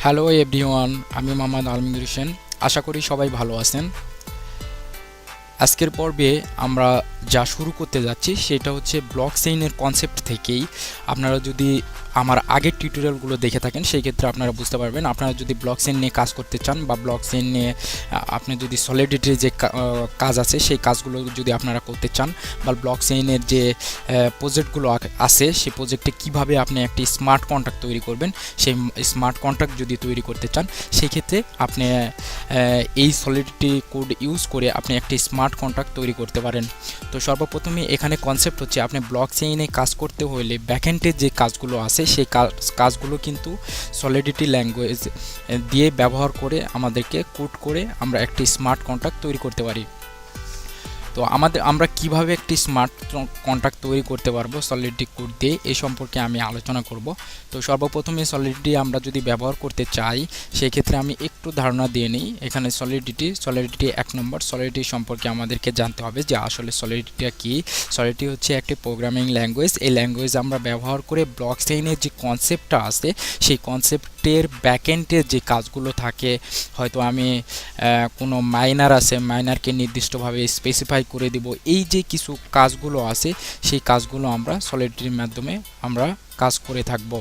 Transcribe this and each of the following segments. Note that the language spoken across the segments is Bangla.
হ্যালো এভরিওয়ান, আমি মোহাম্মদ আলমিন্দুর হোসেন। আশা করি সবাই ভালো আছেন। আজকের পর্বে আমরা যা শুরু করতে যাচ্ছি সেটা হচ্ছে ব্লক চেইনের কনসেপ্ট থেকেই। আপনারা যদি আমার আগের টিউটোরিয়ালগুলো দেখে থাকেন সেই ক্ষেত্রে আপনারা বুঝতে পারবেন। আপনারা যদি ব্লক চেইন নিয়ে কাজ করতে চান বা ব্লক চেইন নিয়ে আপনি যদি সলিডিটির যে কাজ আছে সেই কাজগুলো যদি আপনারা করতে চান, বা ব্লক চেইনের যে প্রজেক্টগুলো আছে সেই প্রজেক্টে কিভাবে আপনি একটি স্মার্ট কন্ট্রাক্ট তৈরি করবেন, সেই স্মার্ট কন্ট্রাক্ট যদি তৈরি করতে চান সেই ক্ষেত্রে আপনি এই সলিডিটি কোড ইউজ করে আপনি একটি স্মার্ট কন্ট্রাক্ট তৈরি করতে পারেন। তো সর্বপ্রথমে এখানে কনসেপ্ট হচ্ছে আপনি ব্লক চেইনে কাজ করতে হলে ব্যাকএন্ডের যে কাজগুলো আছে সেই কাজগুলো কিন্তু সলিডিটি ল্যাঙ্গুয়েজ দিয়ে ব্যবহার করে আমাদেরকে কোড করে আমরা একটি স্মার্ট কন্ট্রাক্ট তৈরি করতে পারি। তো আমরা কিভাবে একটি স্মার্ট কন্ট্রাক্ট তৈরি করতে পারবো সলিডিটি কোড দিয়ে, এই সম্পর্কে আমি আলোচনা করব। তো সর্বপ্রথমে সলিডিটি আমরা যদি ব্যবহার করতে চাই সেই ক্ষেত্রে আমি একটু ধারণা দিয়ে নিই। এখানে সলিডিটি 1 নম্বর সলিডিটি সম্পর্কে আমাদেরকে জানতে হবে যে আসলে সলিডিটিটা কি। সলিডিটি হচ্ছে একটি প্রোগ্রামিং ল্যাঙ্গুয়েজ। এই ল্যাঙ্গুয়েজ আমরা ব্যবহার করে ব্লক চেইনের যে কনসেপ্টটা আছে সেই কনসেপ্টের ব্যাকএন্ডের যে কাজগুলো থাকে, হয়তো আমি কোনো মাইনার আছে, মাইনারকে নির্দিষ্টভাবে স্পেসিফাই করে দিব, এই যে কিছু কাজগুলো আছে সেই কাজগুলো আমরা সলিডিটির মাধ্যমে আমরা কাজ করে থাকব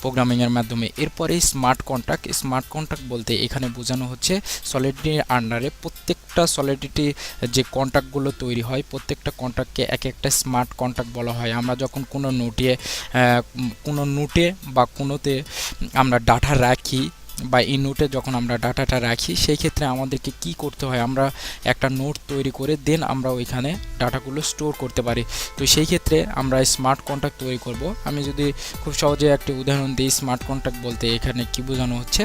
প্রোগ্রামিংয়ের মাধ্যমে। এরপরে স্মার্ট কন্ট্রাক্ট বলতে এখানে বোঝানো হচ্ছে সলিডিটির আন্ডারে প্রত্যেকটা সলিডিটি যে কন্ট্রাক্টগুলো তৈরি হয় প্রত্যেকটা কন্ট্রাক্টকে এক একটা স্মার্ট কন্ট্রাক্ট বলা হয়। আমরা যখন কোনো নোটে বা কোনোতে আমরা ডাটা রাখি বা এই নোটে যখন আমরা ডাটাটা রাখি সেই ক্ষেত্রে আমাদেরকে কি করতে হয়, আমরা একটা নোট তৈরি করে দেন আমরা ওইখানে ডাটাগুলো স্টোর করতে পারি। তো সেই ক্ষেত্রে আমরা স্মার্ট কন্ট্রাক্ট তৈরি করব। আমি যদি খুব সহজে একটি উদাহরণ দিই, স্মার্ট কন্ট্রাক্ট বলতে এখানে কি বোঝানো হচ্ছে।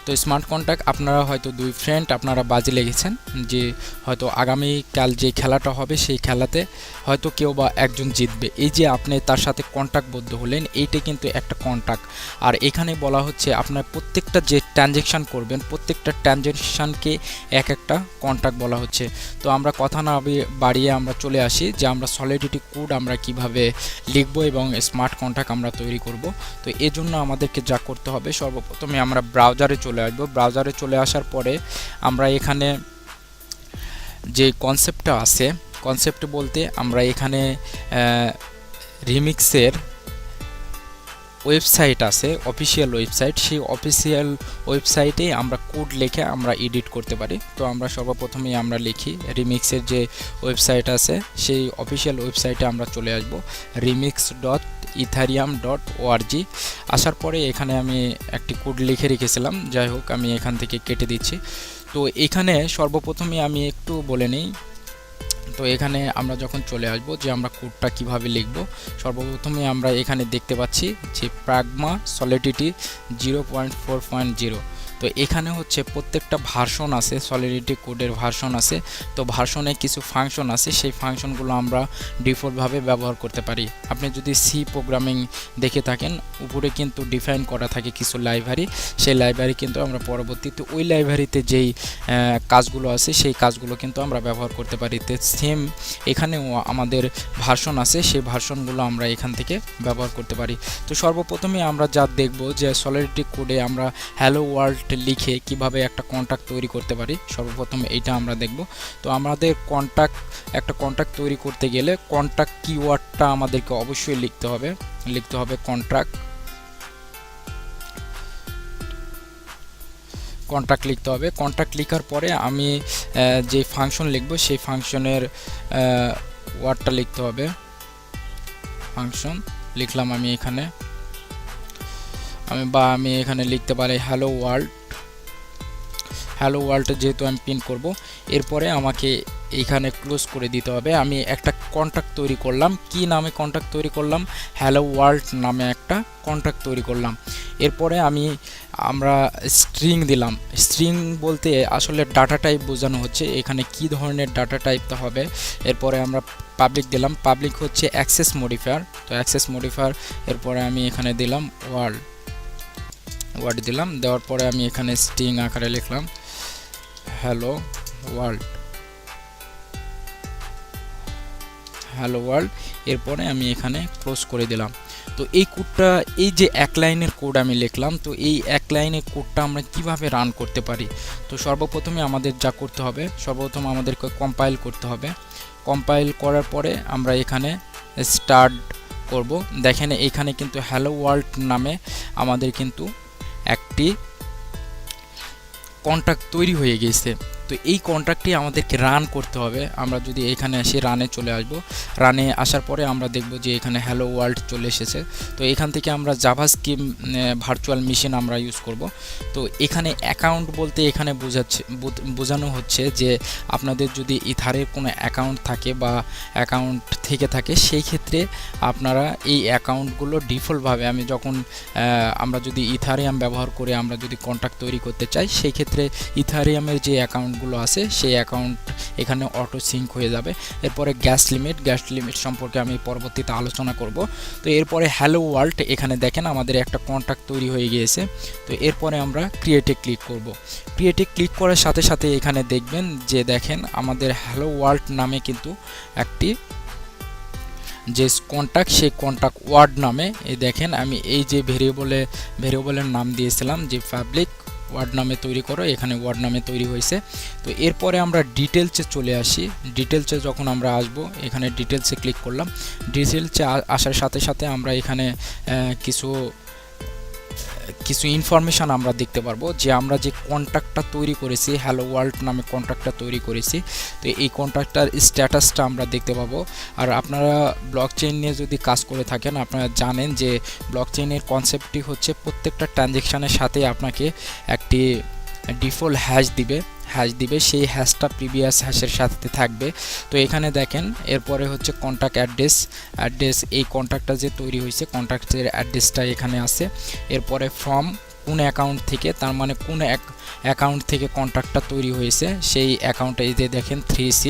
তো স্মার্ট কন্ট্রাক্ট, আপনারা হয়তো দুই ফ্রেন্ড আপনারা বাজি লেগেছেন যে হয়তো আগামীকাল যে খেলাটা হবে সেই খেলাতে হয়তো কেউ বা একজন জিতবে। এই যে আপনি তার সাথে কন্ট্রাক্টবদ্ধ হলেন, এইটাই কিন্তু একটা কন্ট্রাক্ট। আর এখানে বলা হচ্ছে আপনার প্রত্যেকটা যে ট্রানজ্যাকশান করবেন প্রত্যেকটা ট্রানজ্যাকশানকে এক একটা কন্ট্রাক্ট বলা হচ্ছে। তো আমরা কথা না বাড়িয়ে আমরা চলে আসি যে আমরা সলিডিটি কোড আমরা কিভাবে লিখব এবং স্মার্ট কন্ট্রাক্ট আমরা তৈরি করব। তো এর জন্য আমাদেরকে যা করতে হবে, সর্বপ্রথমে আমরা ব্রাউজারে চলে আসবো। ব্রাউজারে চলে আসার পরে আমরা এখানে যে কনসেপ্টটা আছে, কনসেপ্ট বলতে আমরা এখানে রিমিক্সের ওয়েবসাইট আছে, অফিসিয়াল ওয়েবসাইট, সেই অফিসিয়াল ওয়েবসাইটে আমরা কোড লিখে আমরা এডিট করতে পারি। তো আমরা সর্বপ্রথমেই আমরা লিখি রিমিক্সের যে ওয়েবসাইট আছে সেই অফিসিয়াল ওয়েবসাইটে আমরা চলে আসব, remix.ethereum.org। আসার পরে এখানে আমি একটি কোড লিখে রেখেছিলাম, যাই হোক আমি এখান থেকে কেটে দিচ্ছি। তো এখানে সর্বপ্রথমে আমি একটু বলে নিই। তো এখানে আমরা যখন চলে আসব যে আমরা কোডটা কিভাবে লিখব, সর্বপ্রথমে আমরা এখানে দেখতে পাচ্ছি যে প্রাগমা সলিডিটি 0.4.0। তো এখানে হচ্ছে প্রত্যেকটা ভার্সন আছে, সলিডিটি কোডের ভার্সন আছে। তো ভার্সনে কিছু ফাংশন আছে, সেই ফাংশনগুলো আমরা ডিফল্টভাবে ব্যবহার করতে পারি। আপনি যদি সি প্রোগ্রামিং দেখে থাকেন উপরে কিন্তু ডিফাইন করা থাকে কিছু লাইব্রেরি, সেই লাইব্রেরি কিন্তু আমরা পরবর্তীতে ওই লাইব্রেরিতে যেই কাজগুলো আছে সেই কাজগুলো কিন্তু আমরা ব্যবহার করতে পারি। তো সেম এখানেও আমাদের ভার্সন আছে, সেই ভার্সনগুলো আমরা এখান থেকে ব্যবহার করতে পারি। তো সর্বপ্রথমে আমরা যা দেখব যে সলিডিটি কোডে আমরা হ্যালো ওয়ার্ল্ড লিখে কিভাবে একটা কন্ট্রাক্ট তৈরি করতে পারি, সর্বপ্রথম এইটা আমরা দেখব। তো আমাদের একটা কন্ট্রাক্ট তৈরি করতে গেলে কন্ট্রাক্ট কিওয়ার্ডটা আমাদেরকে অবশ্যই লিখতে হবে কন্ট্রাক্ট লিখতে হবে। কন্ট্রাক্ট লেখার পরে আমি যে ফাংশন লিখব সেই ফাংশনের ওয়ার্ডটা লিখতে হবে। ফাংশন লিখলাম আমি এখানে, আমি এখানে লিখতে পারি হ্যালো ওয়ার্ল্ড যেহেতু আমি প্রিন্ট করব। এরপরে আমাকে এইখানে ক্লোজ করে দিতে হবে। আমি একটা কন্ট্রাক্ট তৈরি করলাম, কি নামে কন্ট্রাক্ট তৈরি করলাম, হ্যালো ওয়ার্ল্ড নামে একটা কন্ট্রাক্ট তৈরি করলাম। এরপরে আমরা স্ট্রিং দিলাম। স্ট্রিং বলতে আসলে ডাটা টাইপ বোঝানো হচ্ছে, এখানে কি ধরনের ডাটা টাইপটা হবে। এরপরে আমরা পাবলিক দিলাম, পাবলিক হচ্ছে অ্যাক্সেস মডিফায়ার। তো অ্যাক্সেস মডিফায়ার এরপরে আমি এখানে দিলাম ওয়ার্ড দিলাম। দেওয়ার পরে আমি এখানে স্ট্রিং আকারে লিখলাম হ্যালো ওয়ার্ল্ড। এরপরে আমি এখানে ক্লোজ করে দিলাম। তো তো এই কোডটা, এই যে এক লাইনের কোড আমি লিখলাম, তো এই এক লাইনের কোডটা আমরা কিভাবে রান করতে পারি। তো সর্বপ্রথমে আমাদের যা করতে হবে, সর্বপ্রথম আমাদেরকে কম্পাইল করতে হবে। কম্পাইল করার পরে আমরা এখানে স্টার্ট করব। দেখেন এখানে কিন্তু হ্যালো ওয়ার্ল্ড নামে আমাদের কিন্তু একটি কন্ট্রাক্ট তৈরি হয়ে গেছে। তো এই কন্ট্রাক্টটি আমাদেরকে রান করতে হবে। আমরা যদি এখানে আসি, রানে চলে আসব। রানে আসার পরে আমরা দেখব যে এখানে হ্যালো ওয়ার্ল্ড চলে এসেছে। তো এখান থেকে আমরা জাভাস্ক্রিপ্ট ভার্চুয়াল মেশিন আমরা ইউজ করব। তো এখানে অ্যাকাউন্ট বলতে এখানে বোঝানো হচ্ছে যে আপনাদের যদি ইথারের কোনো অ্যাকাউন্ট থাকে বা অ্যাকাউন্ট থেকে থাকে, সেই ক্ষেত্রে আপনারা এই অ্যাকাউন্টগুলো ডিফল্টভাবে, আমরা যদি ইথারিয়াম ব্যবহার করে আমরা যদি কন্ট্রাক্ট তৈরি করতে চাই, সেই ক্ষেত্রে ইথারিয়ামের যে অ্যাকাউন্টগুলো আছে সেই অ্যাকাউন্ট এখানে অটো সিঙ্ক হয়ে যাবে। এরপরে গ্যাস লিমিট সম্পর্কে আমি পরবর্তীতে আলোচনা করব। তো এরপরে হ্যালো ওয়ার্ল্ড, এখানে দেখেন আমাদের একটা কন্ট্রাক্ট তৈরি হয়ে গিয়েছে। তো এরপরে আমরা ক্রিয়েটে ক্লিক করব। ক্রিয়েটে ক্লিক করার সাথে সাথে এখানে দেখবেন যে দেখেন আমাদের হ্যালো ওয়ার্ল্ড নামে কিন্তু একটি যে কন্ট্রাক্ট, সেই কন্ট্রাক্ট ওয়ার্ড নামে এই দেখেন আমি এই যে ভেরিয়েবলের নাম দিয়েছিলাম যে পাবলিক ওয়ার্ড নামে তৈরি করো, এখানে ওয়ার্ড নামে তৈরি হয়েছে। তো এরপরে আমরা ডিটেলসে চলে আসি। ডিটেলসে যখন আমরা আসব, এখানে ডিটেলসে ক্লিক করলাম। ডিটেলসে আসার সাথে সাথে আমরা এখানে কিছু ইনফরমেশান আমরা দেখতে পারবো যে আমরা যে কন্ট্রাক্টটা তৈরি করেছি, হ্যালো ওয়ার্ল্ড নামে কন্ট্রাক্টটা তৈরি করেছি। তো এই কন্ট্রাক্টটার স্ট্যাটাসটা আমরা দেখতে পাবো। আর আপনারা ব্লকচেইন নিয়ে যদি কাজ করে থাকেন, আপনারা জানেন যে ব্লকচেইনের কনসেপ্টটি হচ্ছে প্রত্যেকটা ট্রানজ্যাকশানের সাথে আপনাকে একটি ডিফল্ট হ্যাশ দিবে, সেই হ্যাশটা প্রিভিয়াস হ্যাশের সাথে থাকবে। তো এখানে দেখেন এরপরে হচ্ছে কন্ট্যাক্ট অ্যাড্রেস, এই কন্ট্যাক্টটা যে তৈরি হয়েছে কন্ট্যাক্টের অ্যাড্রেসটা এখানে আছে। এরপরে ফ্রম কোন অ্যাকাউন্ট থেকে, তার মানে কোন অ্যাকাউন্ট থেকে কন্ট্যাক্টটা তৈরি হয়েছে, সেই অ্যাকাউন্টে এই যে দেখেন 3C,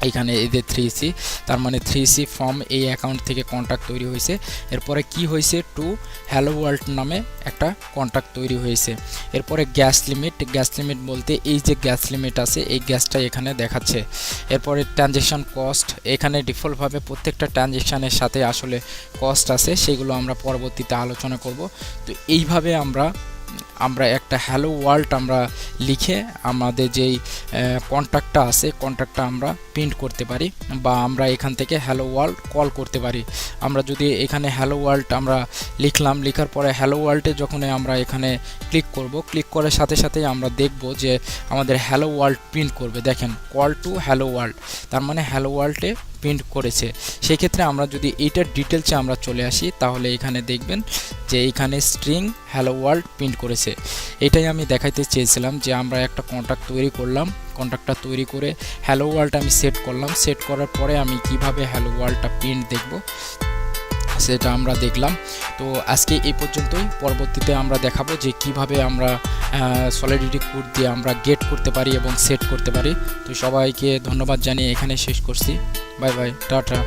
এখানে এই যে 3C, তার মানে 3C ফর্ম এই অ্যাকাউন্ট থেকে কন্ট্যাক্ট তৈরি হয়েছে। এরপরে কি হয়েছে, টু হ্যালো ওয়ার্ল্ড নামে একটা কন্ট্যাক্ট তৈরি হয়েছে। এরপরে গ্যাস লিমিট বলতে এই যে গ্যাস লিমিট আছে, এই গ্যাসটা এখানে দেখাচ্ছে। এরপরে ট্রানজ্যাকশান কস্ট, এখানে ডিফল্টভাবে প্রত্যেকটা ট্রানজ্যাকশানের সাথে আসলে কস্ট আছে, সেগুলো আমরা পরবর্তীতে আলোচনা করব। তো এইভাবে আমরা একটা হ্যালো ওয়ার্ল্ড আমরা লিখে আমাদের যেই কন্ট্রাক্টটা আছে, কন্ট্রাক্টটা আমরা প্রিন্ট করতে পারি, বা আমরা এখান থেকে হ্যালো ওয়ার্ল্ড কল করতে পারি। আমরা যদি এখানে হ্যালো ওয়ার্ল্ড আমরা লেখার পরে হ্যালো ওয়ার্ল্ডে যখন আমরা এখানে ক্লিক করার সাথে সাথে আমরা দেখব যে আমাদের হ্যালো ওয়ার্ল্ড প্রিন্ট করবে। দেখেন কল টু হ্যালো ওয়ার্ল্ড, তার মানে হ্যালো ওয়ার্ল্ডে প্রিন্ট করেছে। সেই ক্ষেত্রে আমরা যদি এইটার ডিটেলসে আমরা চলে আসি, তাহলে এখানে দেখবেন যে এখানে স্ট্রিং হ্যালো ওয়ার্ল্ড প্রিন্ট করেছে। এটাই আমি দেখাইতে চেয়েছিলাম যে আমরা একটা কন্ট্রাক্ট তৈরি করলাম, কন্ট্রাক্টটা তৈরি করে হ্যালো ওয়ার্ল্ড আমি সেট করলাম। সেট করার পরে আমি কিভাবে হ্যালো ওয়ার্ল্ডটা প্রিন্ট দেখব সেটা আমরা দেখলাম। তো আজকে এই পর্যন্তই। পরবর্তীতে আমরা দেখাবো যে কিভাবে আমরা সলিডিটি কোড দিয়ে আমরা গেট করতে পারি এবং সেট করতে পারি। তো সবাইকে ধন্যবাদ জানিয়ে এখানে শেষ করছি। Bye bye, tata.